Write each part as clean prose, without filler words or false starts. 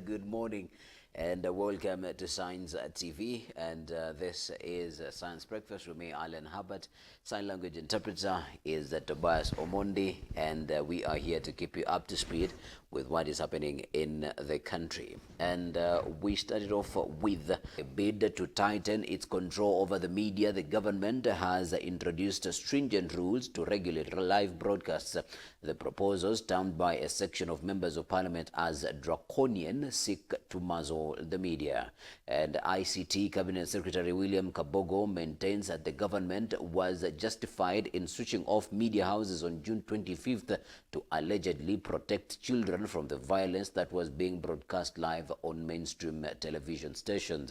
Good morning and welcome to Science TV, and this is Science Breakfast with me, Alan Hubbard. Sign language interpreter is Tobias Omondi, and we are here to keep you up to speed with what is happening in the country. And we started off with a bid to tighten its control over the media. The government has introduced stringent rules to regulate live broadcasts. The proposals, termed by a section of members of parliament as draconian, seek to muzzle the media. And ICT Cabinet Secretary William Kabogo maintains that the government was justified in switching off media houses on June 25th to allegedly protect children from the violence that was being broadcast live on mainstream television stations.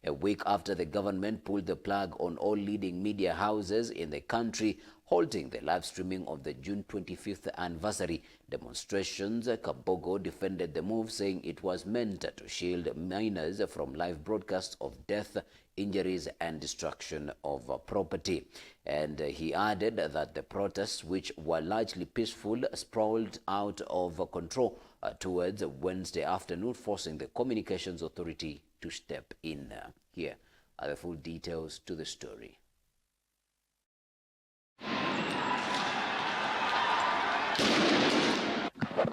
A week after the government pulled the plug on all leading media houses in the country, halting the live streaming of the June 25th anniversary demonstrations, Kabogo defended the move, saying it was meant to shield minors from live broadcasts of death, injuries and destruction of property. And he added that the protests, which were largely peaceful, sprawled out of control towards Wednesday afternoon, forcing the Communications Authority to step in. Here are the full details to the story.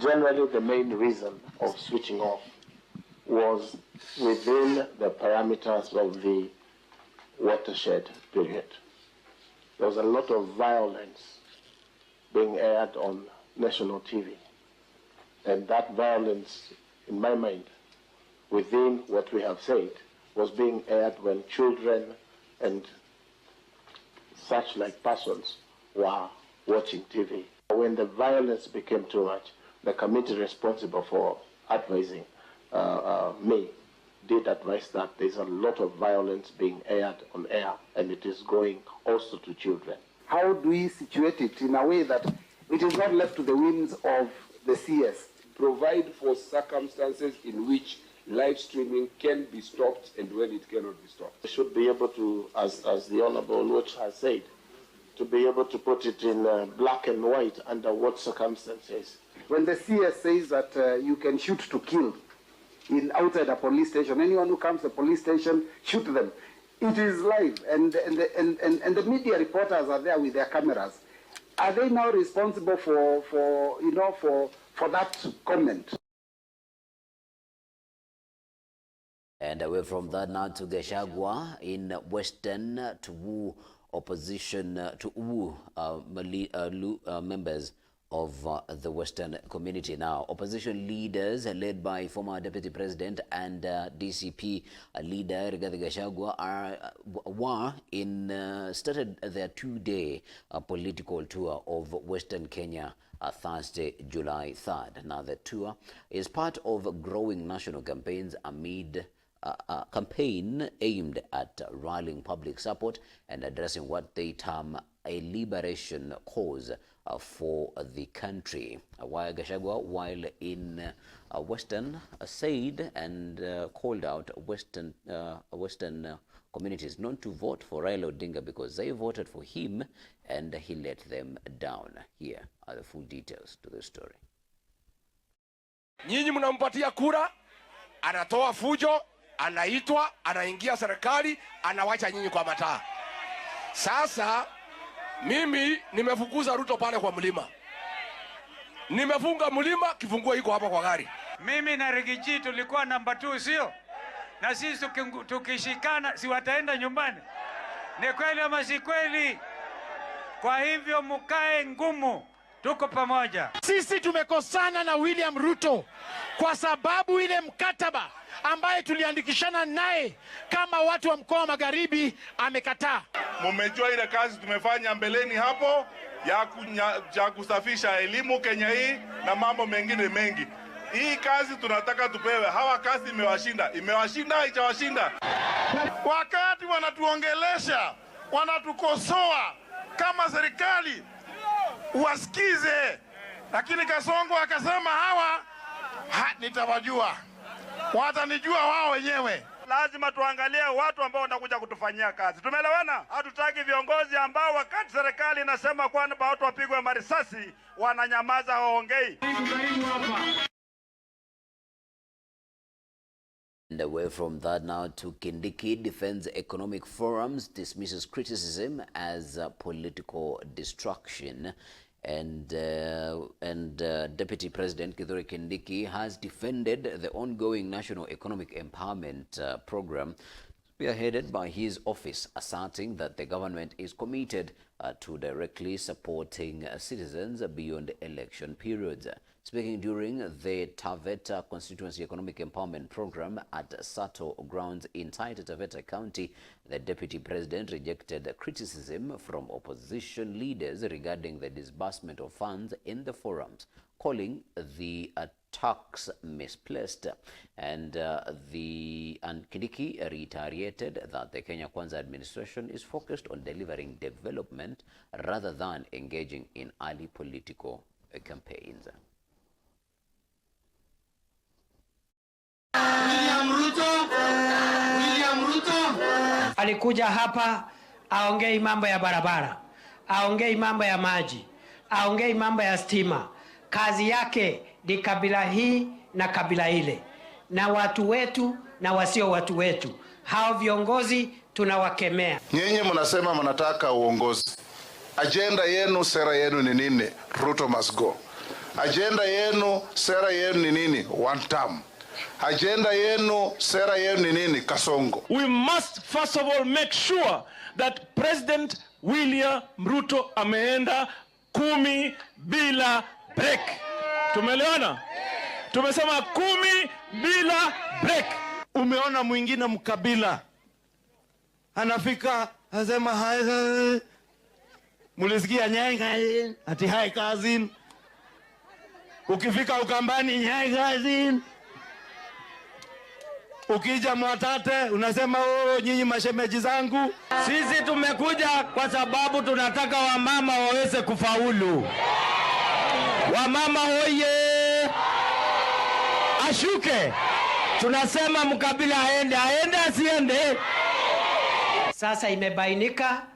Generally, the main reason of switching off was within the parameters of the watershed period. There was a lot of violence being aired on national TV. And that violence, in my mind, within what we have said, was being aired when children and such like persons were watching TV. When the violence became too much, the committee responsible for advising me did advise that there's a lot of violence being aired on air, and it is going also to children. How do we situate it in a way that it is not left to the whims of the CS? Provide for circumstances in which live streaming can be stopped and when it cannot be stopped. We should be able to, as the Honorable Watch has said, to be able to put it in black and white under what circumstances. When the CS says that you can shoot to kill outside a police station, anyone who comes to the police station, shoot them. It is live, and the media reporters are there with their cameras. Are they now responsible for that comment? And away from that, now to Gachagua in Western to woo opposition to woo members of the Western community. Now, opposition leaders led by former Deputy President and DCP leader Rigathi Gachagua started their two-day political tour of Western Kenya Thursday, July 3rd. Now, the tour is part of growing national campaigns amid a campaign aimed at rallying public support and addressing what they term a liberation cause for the country. While Gachagua, while in Western, said and called out Western communities not to vote for Raila Odinga because they voted for him and he let them down. Here are the full details to the story. Nyinyi mnampatia kura, anatoa fujo, anaitwa, anaingia serikali, anawacha nyinyi kwa mataa. Sasa mimi nimefukuza Ruto pale kwa mlima. Nimefunga mlima, kifunguo iko hapa kwa gari. Mimi na Rigiji tulikuwa namba 2, sio? Na sisi tukishikana si wataenda nyumbani. Ni kweli ama si kweli? Kwa hivyo mkae ngumu. Tuko pamoja. Sisi tumekosana na William Ruto kwa sababu ile mkataba ambaye tuliandikishana naye kama watu wa mkoa wa Magharibi amekataa. Mumejua ile kazi tumefanya mbeleni hapo ya kusafisha elimu Kenya hii na mambo mengine mengi. Hii kazi tunataka tupewe. Hawa kazi imewashinda, haijawashinda. Wakati wanatuongelesha, wanatukosoa kama serikali, wasikize. Lakini Kasongo akasema hawa nitawajua. Watanijua wao wenyewe. Lazima tuangalie watu ambao wanakuja kutufanyia kazi. Tumeelewana? Hatutaki viongozi ambao wakati serikali inasema kwamba watu wapigwe marisasi wananyamaza, hawaongei. And away from that now to Kindiki, defends economic forums, dismisses criticism as political distraction. And Deputy President Kithure Kindiki has defended the ongoing National Economic Empowerment Program spearheaded by his office, asserting that the government is committed to directly supporting citizens beyond election periods. Speaking during the Taveta Constituency Economic Empowerment Program at Sato Grounds in Taita Taveta County, the Deputy President rejected criticism from opposition leaders regarding the disbursement of funds in the forums, calling the attacks misplaced. And Kindiki reiterated that the Kenya Kwanza administration is focused on delivering development rather than engaging in early political campaigns. William Ruto alikuja hapa aongei mambo ya barabara, aongei mambo ya maji, aongei mambo ya stima. Kazi yake ni kabila hii na kabila ile, na watu wetu na wasio watu wetu. Hao viongozi tunawakemea. Nyinyi mnasema mnataka uongozi. Agenda yenu, sera yenu ni nini? Ruto must go. Agenda yenu, sera yenu ni nini? One term. Agenda yenu, sera yenu ni nini? Kasongo. We must first of all make sure that President William Ruto ameenda 10 bila break. Tumeelewana? Tumesema 10 bila break. Umeona mwingine mkabila anafika anasema hai, mulisikia nyai ati hai cousin. Ukifika Ukambani nyai cousin. Ukija Mwatate unasema oh, nyinyi mashemeji zangu. Sisi tumekuja kwa sababu tunataka wamama waweze kufaulu. Wamama hoye, ashuke. Tunasema mkabila aende asiende. Sasa imebainika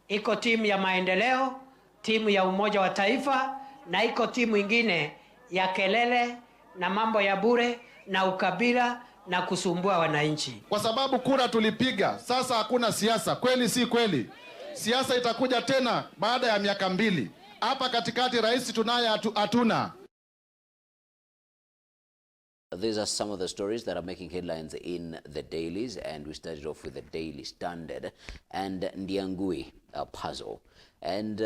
iko timu ya maendeleo, timu ya umoja wa taifa, na iko timu ingine ya kelele na mambo ya bure na ukabila na kusumbua wananchi. Kwa sababu kura tulipiga, sasa hakuna siasa. Kweli si kweli? Siasa itakuja tena baada ya miaka 2. Hapa katikati rais tunaye hatuna. These are some of the stories that are making headlines in the dailies, and we started off with the Daily Standard and Ndiangui puzzle. And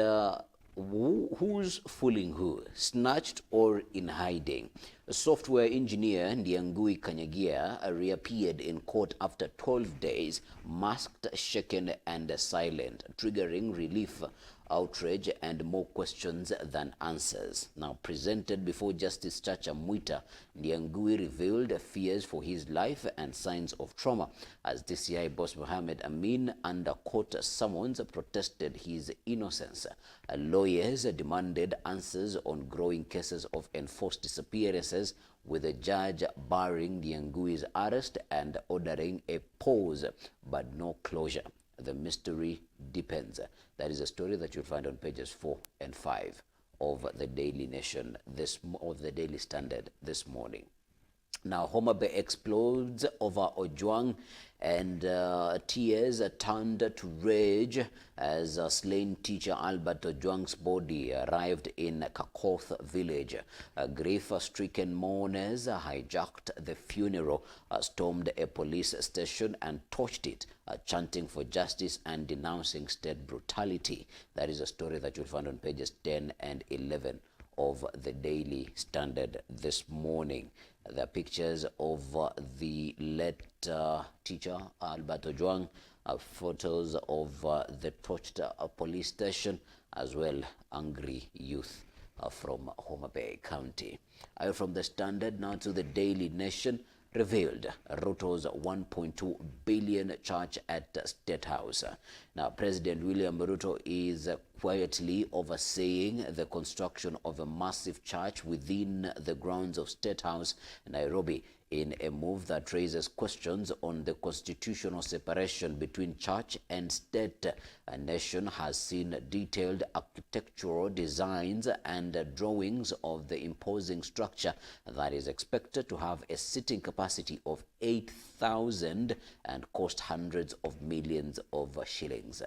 who's fooling who? Snatched or in hiding? A software engineer Ndiangui Kanyagia reappeared in court after 12 days, masked, shaken and silent, triggering relief, outrage and more questions than answers. Now presented before Justice Chacha Mwita, Ndiangui revealed fears for his life and signs of trauma as DCI boss Mohammed Amin under court summons protested his innocence. Lawyers demanded answers on growing cases of enforced disappearances, with the judge barring Ndiangui's arrest and ordering a pause but no closure. The mystery deepens. That is a story that you'll find on pages 4 and 5 of the Daily Nation, of the Daily Standard this morning. Now, Homa Bay explodes over Ojwang, and tears turned to rage as slain teacher Albert Ojwang's body arrived in Kakoth village. Grief-stricken mourners hijacked the funeral, stormed a police station and torched it, chanting for justice and denouncing state brutality. That is a story that you'll find on pages 10 and 11 of the Daily Standard this morning. The pictures of the late teacher Albert Ojwang, photos of the torched police station, as well angry youth from Homa Bay County. From the Standard now to the Daily Nation. Revealed Ruto's 1.2 billion charge at State House. Now, President William Ruto is quietly overseeing the construction of a massive church within the grounds of State House, Nairobi, in a move that raises questions on the constitutional separation between church and state. A nation has seen detailed architectural designs and drawings of the imposing structure that is expected to have a seating capacity of 8,000 and cost hundreds of millions of shillings.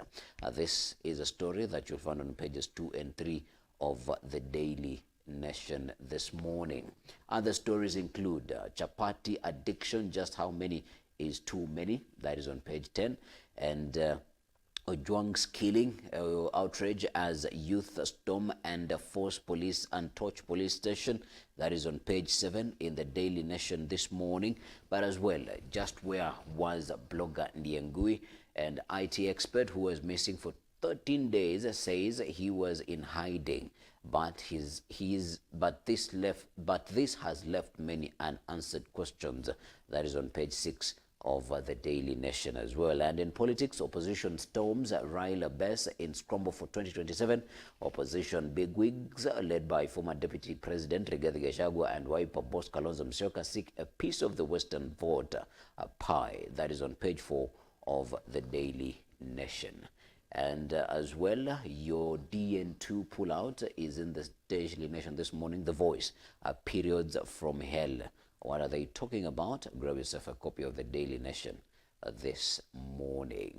This is a story that you'll find on pages 2 and 3 of the Daily Nation this morning. Other stories include chapati addiction, just how many is too many? That is on page 10. And Ojwang's killing, outrage as youth storm and force police and torch police station. That is on page 7 in the Daily Nation this morning. But as well, just where was blogger Ndiangui, and IT expert who was missing for 13 days says he was in hiding, but this has left many unanswered questions. That is on page 6 of the Daily Nation as well. And in politics, opposition storms Raila Bess in scramble for 2027. Opposition bigwigs led by former Deputy President Rigathi Gachagua and Wiper boss Kalonzo Musyoka seek a piece of the Western vote pie. That is on page 4 of the Daily Nation. And as well, your DN2 pullout is in the Daily Nation this morning. The Voice, periods from hell. What are they talking about? Grab yourself a copy of the Daily Nation this morning.